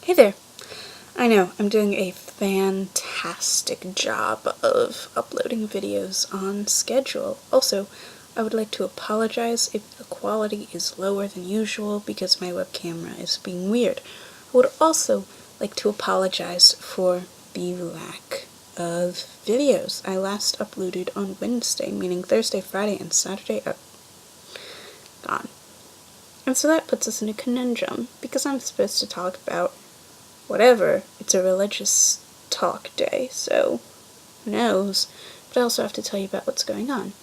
Hey there! I know, I'm doing a fantastic job of uploading videos on schedule. Also, I would like to apologize if the quality is lower than usual because my web camera is being weird. I would also like to apologize for the lack of videos. I last uploaded on Wednesday, meaning Thursday, Friday, and Saturday are gone. And so that puts us in a conundrum, because I'm supposed to talk about whatever. It's a religious talk day, so who knows? But I also have to tell you about what's going on.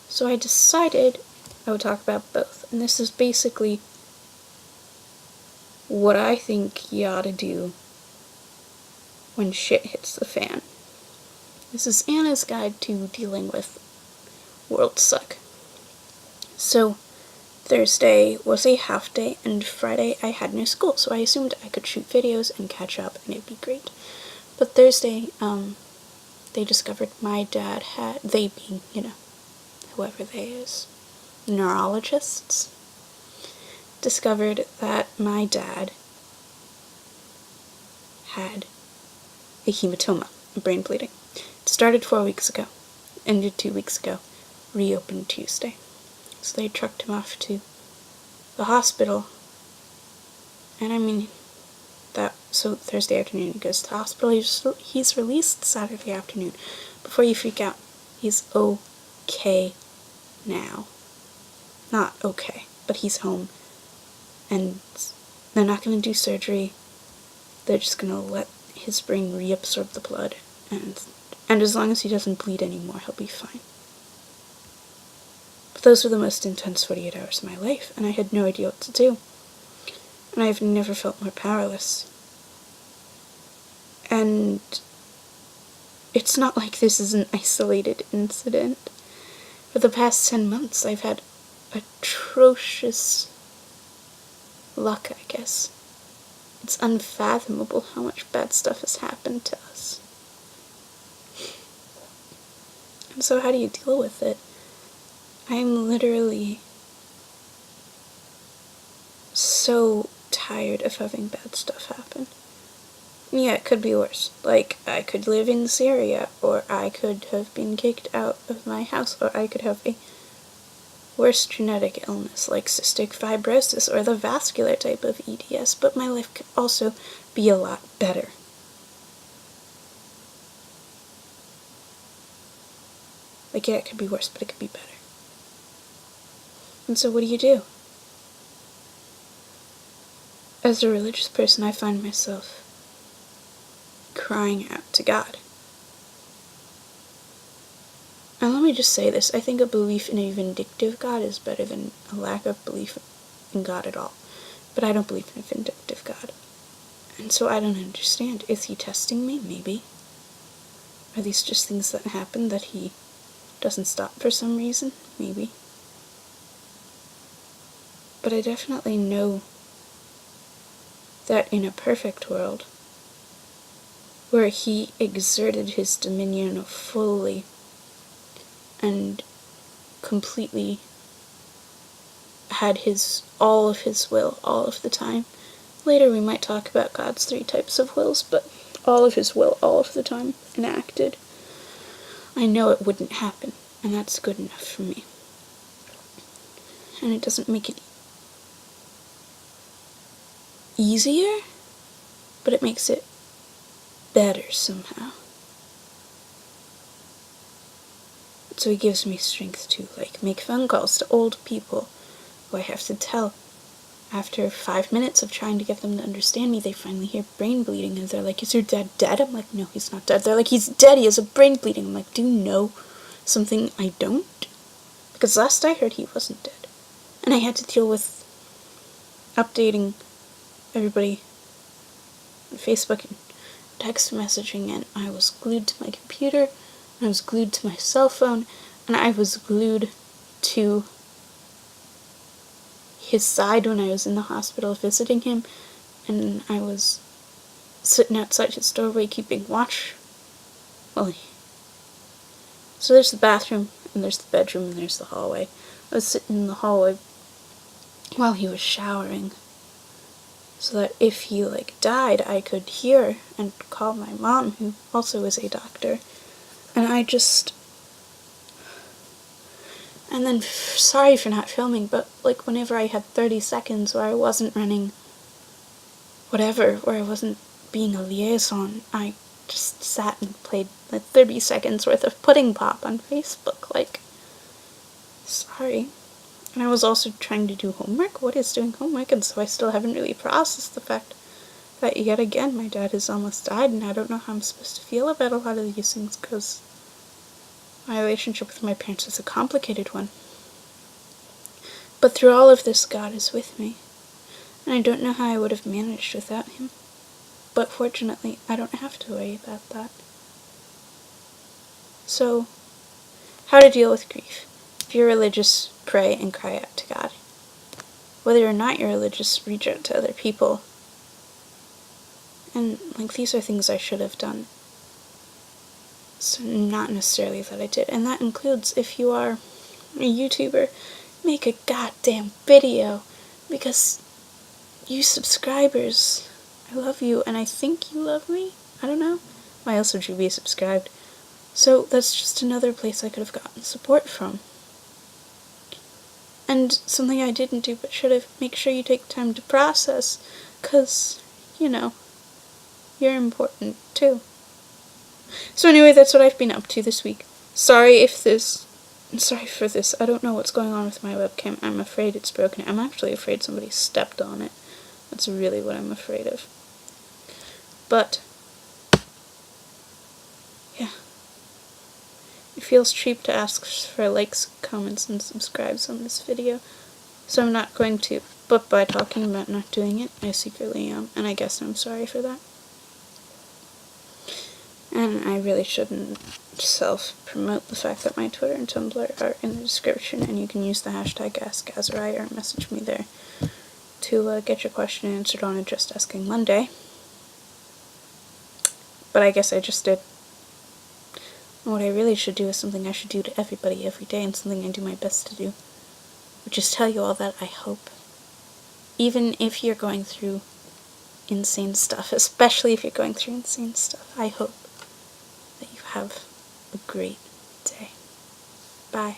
So I decided I would talk about both, and this is basically what I think you ought to do when shit hits the fan. This is Anna's guide to dealing with world suck. So Thursday was a half day, and Friday I had no school, so I assumed I could shoot videos and catch up, and it'd be great. But Thursday, they discovered my dad had, they being, whoever they is, neurologists, discovered that my dad had a hematoma, a brain bleeding. It started 4 weeks ago, ended 2 weeks ago, reopened Tuesday. So they trucked him off to the hospital, and so Thursday afternoon he goes to the hospital. He's released Saturday afternoon. Before you freak out, he's okay now. Not okay, but he's home, and they're not going to do surgery. They're just going to let his brain reabsorb the blood, and as long as he doesn't bleed anymore, he'll be fine. But those were the most intense 48 hours of my life, and I had no idea what to do. And I've never felt more powerless. And it's not like this is an isolated incident. For the past 10 months, I've had atrocious luck, I guess. It's unfathomable how much bad stuff has happened to us. And so how do you deal with it? I'm literally so tired of having bad stuff happen. Yeah, it could be worse. Like, I could live in Syria, or I could have been kicked out of my house, or I could have a worse genetic illness like cystic fibrosis or the vascular type of EDS, but my life could also be a lot better. Like, yeah, it could be worse, but it could be better. And so what do? As a religious person, I find myself crying out to God. And let me just say this, I think a belief in a vindictive God is better than a lack of belief in God at all. But I don't believe in a vindictive God. And so I don't understand. Is he testing me? Maybe. Are these just things that happen that he doesn't stop for some reason? Maybe. But I definitely know that in a perfect world, where he exerted his dominion fully and completely had all of his will all of the time. Later we might talk about God's 3 types of wills, but all of his will all of the time enacted. I know it wouldn't happen, and that's good enough for me. And it doesn't make it easier, but it makes it better somehow. So he gives me strength to, make phone calls to old people who I have to tell. After 5 minutes of trying to get them to understand me, they finally hear brain bleeding, and they're like, "Is your dad dead?" I'm like, "No, he's not dead." They're like, "He's dead, he has a brain bleeding." I'm like, "Do you know something I don't?" Because last I heard, he wasn't dead. And I had to deal with updating everybody on Facebook and text messaging, and I was glued to my computer, and I was glued to my cell phone, and I was glued to his side when I was in the hospital visiting him, and I was sitting outside his doorway keeping watch. So there's the bathroom, and there's the bedroom, and there's the hallway. I was sitting in the hallway while he was showering, so that if he, like, died, I could hear and call my mom, who also is a doctor. And I just... And then, sorry for not filming, but, like, whenever I had 30 seconds where I wasn't running whatever, where I wasn't being a liaison, I just sat and played, like, 30 seconds worth of Pudding Pop on Facebook, like, sorry. And I was also trying to do homework. What is doing homework? And so I still haven't really processed the fact that yet again my dad has almost died, and I don't know how I'm supposed to feel about a lot of these things, because my relationship with my parents is a complicated one. But through all of this, God is with me. And I don't know how I would have managed without him. But fortunately, I don't have to worry about that. So, how to deal with grief. If you're religious, pray and cry out to God. Whether or not you're religious, reach out to other people. And, like, these are things I should have done. So not necessarily that I did. And that includes, if you are a YouTuber, make a goddamn video. Because you subscribers, I love you, and I think you love me? I don't know. Why else would you be subscribed? So that's just another place I could have gotten support from. And something I didn't do but should have, make sure you take time to process, because, you know, you're important too. So anyway, that's what I've been up to this week. Sorry for this. I don't know what's going on with my webcam. I'm afraid it's broken. I'm actually afraid somebody stepped on it. That's really what I'm afraid of. But, yeah. It feels cheap to ask for likes, comments, and subscribes on this video. So I'm not going to. But by talking about not doing it, I secretly am. And I guess I'm sorry for that. And I really shouldn't self-promote the fact that my Twitter and Tumblr are in the description, and you can use the hashtag AskAzaria or message me there to get your question answered on a Just Asking Monday. But I guess I just did. And what I really should do is something I should do to everybody every day, and something I do my best to do, which is tell you all that I hope. Even if you're going through insane stuff, especially if you're going through insane stuff, I hope that you have a great day. Bye.